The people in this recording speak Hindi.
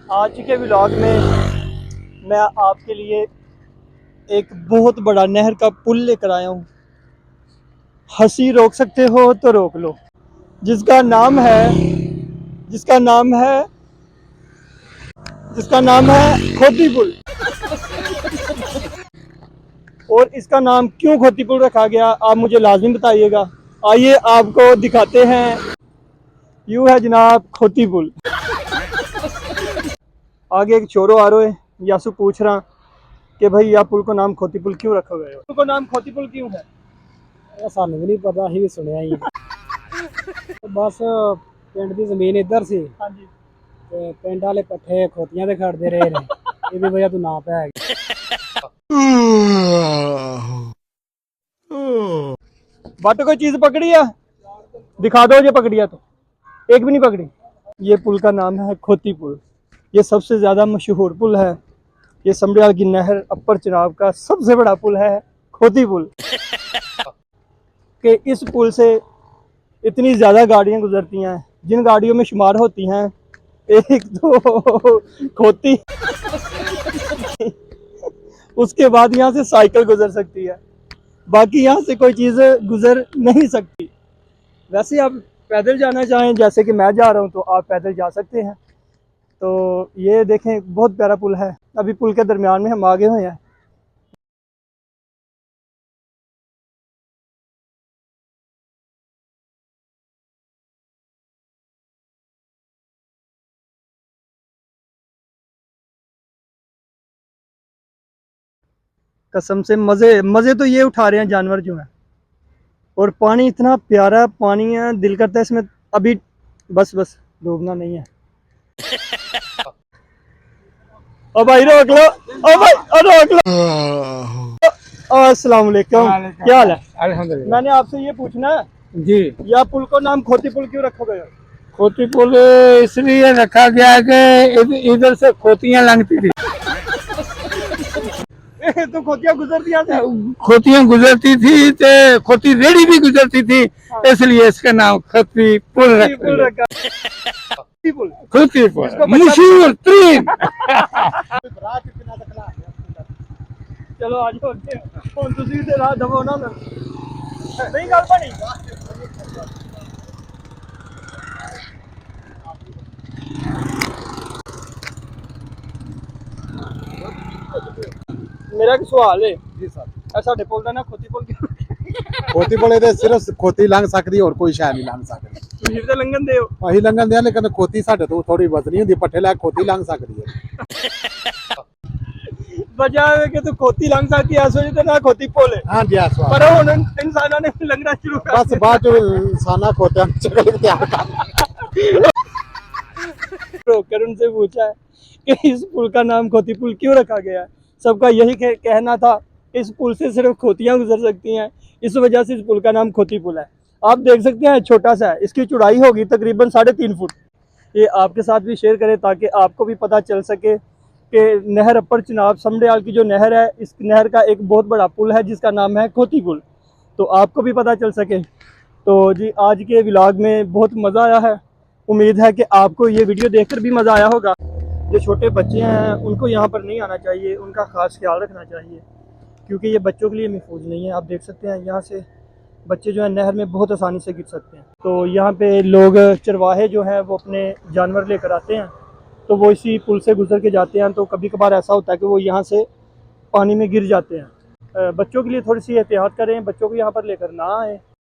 आज के व्लॉग में मैं आपके लिए एक बहुत बड़ा नहर का पुल लेकर आया हूँ। हंसी रोक सकते हो तो रोक लो। जिसका नाम है जिसका नाम है जिसका नाम है खोती पुल। और इसका नाम क्यों खोती पुल रखा गया आप मुझे लाजमी बताइएगा। आइए आपको दिखाते हैं। यूँ है जनाब खोती पुल। आगे एक चोरो आ रहे यासु पूछ रहा कि भाई यह पुल को नाम खोती पुल क्यों रखा गया है। पुल को नाम खोती पुल क्यों है? सानू भी नहीं पता, अभी भी सुनिया ही बस पिंड की जमीन इधर सी हाँ जी। ते पिंड वाले पट्ठे खोतियां ते खड़दे रहे ने इहदी वजह तो ना पै बट कोई चीज पकड़ी है? दिखा दो जो पकड़ी है तो। एक भी नहीं पकड़ी। ये पुल का नाम है खोती पुल। ये सबसे ज्यादा मशहूर पुल है। ये समड़ियाल की नहर अपर चिनाब का सबसे बड़ा पुल है खोती पुल। कि इस पुल से इतनी ज़्यादा गाड़ियाँ गुजरती हैं जिन गाड़ियों में शुमार होती हैं एक तो खोती, उसके बाद यहाँ से साइकिल गुजर सकती है, बाकी यहाँ से कोई चीज़ गुजर नहीं सकती। वैसे आप पैदल जाना चाहें जैसे कि मैं जा रहा हूँ तो आप पैदल जा सकते हैं। तो ये देखें बहुत प्यारा पुल है। अभी पुल के दरमियान में हम आगे हुए हैं। कसम से मज़े मज़े तो ये उठा रहे हैं जानवर जो हैं। और पानी इतना प्यारा पानी है, दिल करता है इसमें अभी बस बस डूबना नहीं है। ओ भाई रोक लो, ओ भाई ओ रोक लो। अस्सलाम वालेकुम, क्या हाल है? अल्हम्दुलिल्लाह। मैंने आपसे ये पूछना है, जी, यह पुल को नाम खोती पुल क्यों रखा गया? खोती पुल इसलिए रखा गया है कि इधर से खोतियां लंघती थी। तो खोतियां गुजरती यहाँ से। खोतियां गुजरती थी तो खोती रेडी भी गुजरती थी, इसलिए इसका नाम खोती पुल खोती पुल रखा गया। रखा। खोती पुल। खोती पुल इसको बच्चा- मशहूर तीन चलो आज तुसी ते राह दबो ना नहीं गल बनी। मेरा एक सवाल है जी सर, साडे पुल दा ना खोती पुल क्यों? खोती बोले तो सिर्फ खोती लंघ सकती और कोई शायद नहीं लंघ सकती। तुसीं ते लंघन दे हो। अही लंघन दिया लेकिन खोती साढ़े तो थोड़ी वजनी होंगी, पट्ठे लैके खोती लंघ सकती है। वजह है कि तू खोती लंघ सकती है इस वजह ते ना खोती पुल है। हाँ जी, पर हुण इंसानां ने लंघना शुरू कर बस बाद जो इंसाना खोते चकल तैयार कर रोककर उनसे पूछा है कि इस पुल का नाम खोती पुल क्यों रखा गया है। सबका यही कहना था इस पुल से सिर्फ खोतियां गुजर सकती हैं, इस वजह से इस पुल का नाम खोती पुल है। आप देख सकते हैं छोटा सा है, इसकी चौड़ाई होगी तकरीबन 3.5 फुट। ये आपके साथ भी शेयर करें ताकि आपको भी पता चल सके कि नहर अपर चिनाब समड़ियाल की जो नहर है, इस नहर का एक बहुत बड़ा पुल है जिसका नाम है खोती पुल। तो आपको भी पता चल सके। तो जी आज के व्लॉग में बहुत मज़ा आया है। उम्मीद है कि आपको ये वीडियो देखकर भी मज़ा आया होगा। जो छोटे बच्चे हैं उनको यहाँ पर नहीं आना चाहिए, उनका ख़ास ख्याल रखना चाहिए क्योंकि ये बच्चों के लिए महफूज नहीं है। आप देख सकते हैं यहाँ से बच्चे जो है नहर में बहुत आसानी से गिर सकते हैं। तो यहाँ पे लोग चरवाहे जो हैं वो अपने जानवर लेकर आते हैं, तो वो इसी पुल से गुजर के जाते हैं। तो कभी कभार ऐसा होता है कि वो यहाँ से पानी में गिर जाते हैं। बच्चों के लिए थोड़ी सी एहतियात करें, बच्चों को यहाँ पर लेकर ना आए।